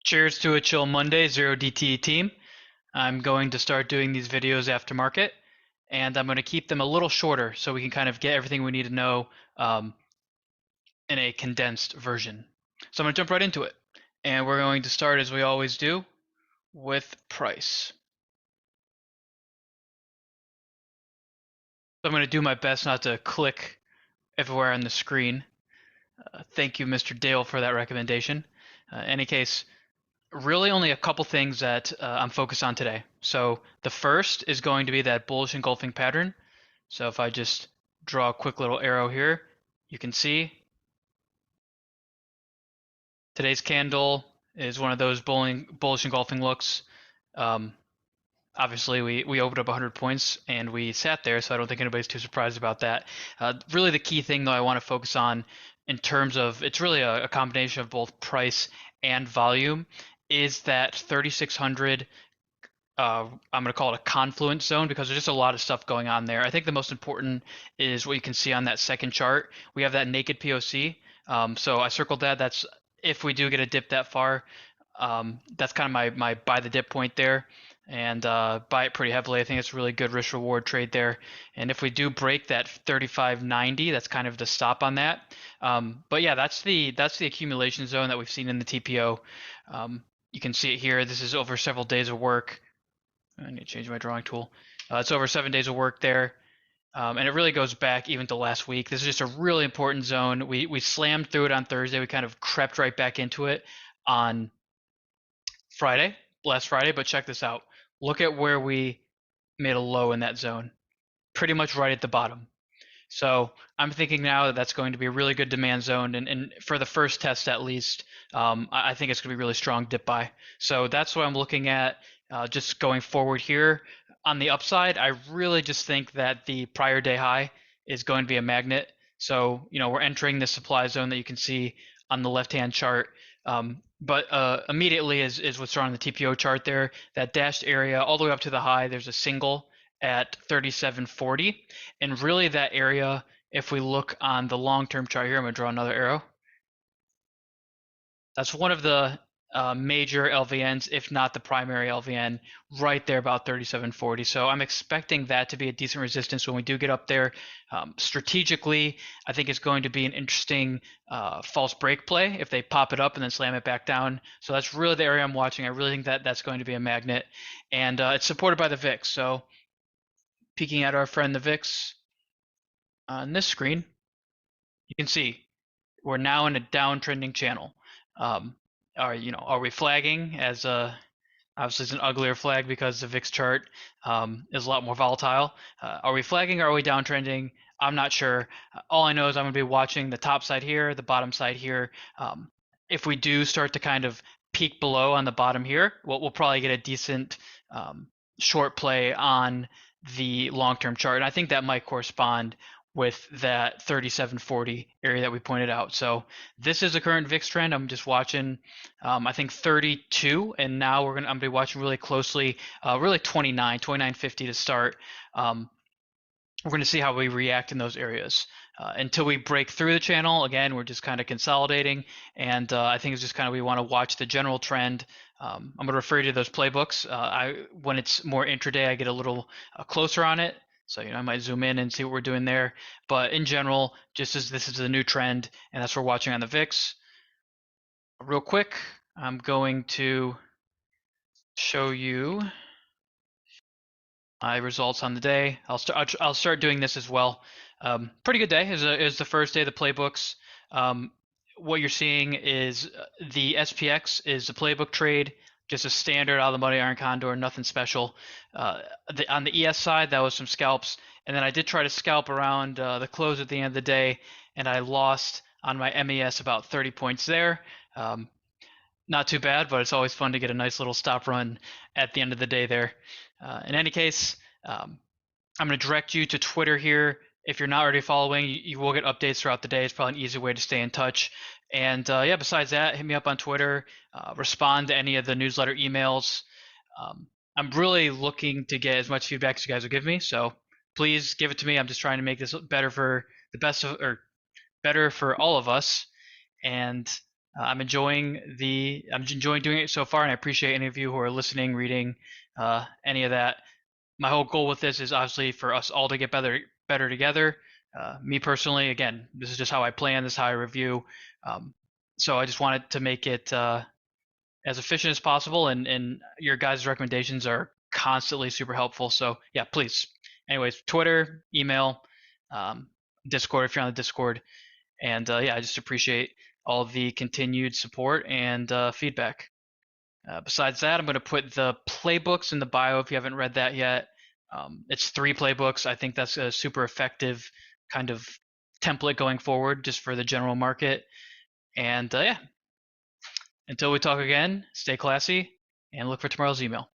Cheers to a chill Monday, 0DTE team. I'm going to start doing these videos after market, and I'm going to keep them a little shorter so we can kind of get everything we need to know in a condensed version. So I'm going to jump right into it. And we're going to start, as we always do, with price. So I'm going to do my best not to click everywhere on the screen. Thank you, Mr. Dale, for that recommendation. In any case, really only a couple things that I'm focused on today. So the first is going to be that bullish engulfing pattern. So if I just draw a quick little arrow here, you can see today's candle is one of those bullish engulfing looks. Um, Obviously, we opened up 100 points and we sat there, so I don't think anybody's too surprised about that. Really, the key thing, though, I want to focus on in terms of it's really a combination of both price and volume is that 3,600. I'm going to call it a confluence zone because there's just a lot of stuff going on there. I think the most important is what you can see on that second chart. We have that naked POC. So I circled that. That's if we do get a dip that far. That's kind of my buy the dip point there and buy it pretty heavily. I think it's a really good risk reward trade there. And if we do break that 35.90, that's kind of the stop on that. But yeah, that's the accumulation zone that we've seen in the TPO. You can see it here. This is over several days of work. I need to change my drawing tool. It's over 7 days of work there. And it really goes back even to last week. This is just a really important zone. We slammed through it on Thursday. We kind of crept right back into it on last Friday. But check this out. Look at where we made a low in that zone. Pretty much right at the bottom. So I'm thinking now that that's going to be a really good demand zone. And for the first test at least, I think it's going to be really strong dip buy. So that's what I'm looking at. Just going forward here. On the upside, I really just think that the prior day high is going to be a magnet. So, we're entering the supply zone that you can see on the left-hand chart. But immediately is what's on the TPO chart there. That dashed area all the way up to the high, there's a single at 37.40. And really that area, if we look on the long-term chart here, I'm going to draw another arrow. That's one of the major LVNs, if not the primary LVN, right there about 37.40. So I'm expecting that to be a decent resistance when we do get up there. Strategically, I think it's going to be an interesting false break play if they pop it up and then slam it back down. So that's really the area I'm watching. I really think that that's going to be a magnet. And it's supported by the VIX. So peeking at our friend the VIX on this screen, you can see we're now in a downtrending channel. Are we flagging as obviously it's an uglier flag because the VIX chart is a lot more volatile. Are we flagging or are we downtrending? I'm not sure. All I know is I'm going to be watching the top side here, the bottom side here. If we do start to kind of peak below on the bottom here, we'll probably get a decent short play on the long-term chart. And I think that might correspond with that 37.40 area that we pointed out. So this is the current VIX trend. I'm just watching, I think 32, and now I'm gonna be watching really closely, really 29.50 to start. We're going to see how we react in those areas. Until we break through the channel, again, we're just kind of consolidating, and I think it's just kind of we want to watch the general trend. I'm going to refer you to those playbooks. When it's more intraday, I get a little closer on it. So I might zoom in and see what we're doing there. But in general, just as this is a new trend, and that's what we're watching on the VIX. Real quick, I'm going to show you my results on the day. I'll start doing this as well. Pretty good day. Is the first day of the playbooks. What you're seeing is the SPX is the playbook trade, just a standard out of the money iron condor, nothing special. On the ES side, that was some scalps, and then I did try to scalp around the close at the end of the day, and I lost on my MES about 30 points there. Not too bad, but it's always fun to get a nice little stop run at the end of the day there. In any case, I'm going to direct you to Twitter here. If you're not already following, you will get updates throughout the day. It's probably an easy way to stay in touch. And yeah, besides that, hit me up on Twitter, respond to any of the newsletter emails. I'm really looking to get as much feedback as you guys will give me. So please give it to me. I'm just trying to make this better for the best of, or better for all of us. And I'm enjoying doing it so far, and I appreciate any of you who are listening, reading, any of that. My whole goal with this is obviously for us all to get better together. Me personally, again, this is just how I plan. This is how I review. Um, so I just wanted to make it as efficient as possible, and your guys' recommendations are constantly super helpful. So yeah, please. Anyways, Twitter, email, um, Discord if you're on the Discord, and yeah, I just appreciate all the continued support and feedback. Besides that, I'm going to put the playbooks in the bio if you haven't read that yet. It's 3 playbooks. I think that's a super effective kind of template going forward just for the general market. And yeah, until we talk again, stay classy and look for tomorrow's email.